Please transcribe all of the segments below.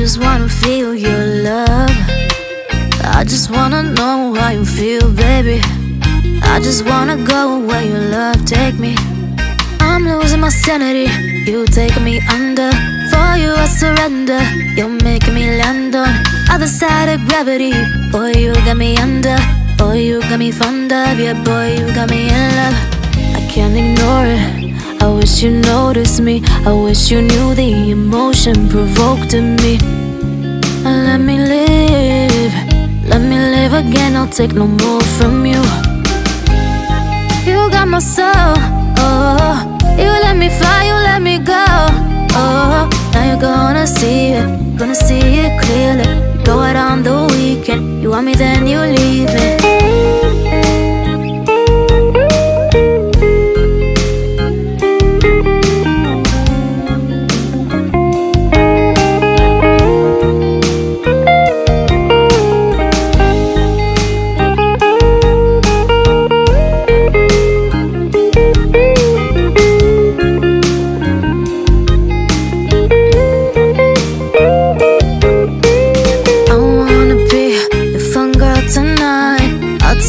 just wanna feel your love. I just wanna know how you feel, baby. I just wanna go where your love take me. I'm losing my sanity, you taking me under. For you I surrender, you're making me land on other side of gravity. Boy, you got me under. Boy, you got me fond of. Yeah, boy, you got me in love. I can't ignore it. I wish you noticed me. I wish you knew the emotion provoked in me. Let me live. Let me live again. I'll take no more from you. You got my soul. Oh, you let me fly. You let me go. Oh, now you're gonna see it. Gonna see it clearly. You go out on the weekend. You want me, then you leave me.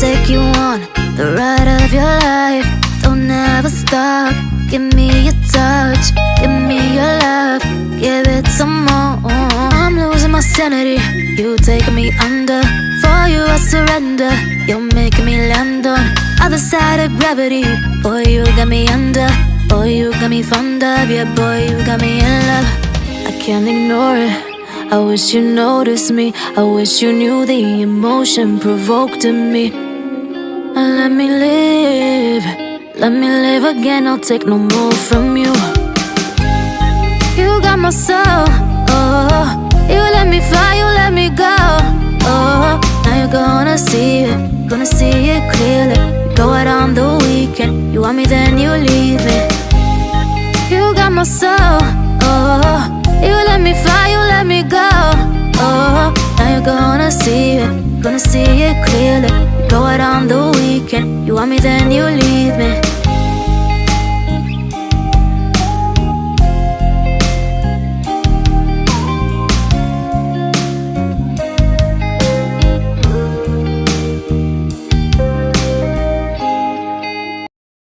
Take you on the ride of your life. Don't ever stop. Give me your touch, give me your love, give it some more. I'm losing my sanity, you taking me under. For you I surrender, you're making me land on other side of gravity. Boy, you got me under. Boy, you got me fond of. Yeah, boy, you got me in love. I can't ignore it. I wish you noticed me. I wish you knew the emotion provoked in me. Let me live. Let me live again. I'll take no more from you. You got my soul. Oh, you let me fly. You let me go. Oh, now you're gonna see it. Gonna see it clearly. You go out on the weekend. You want me, then you leave me. You got my soul.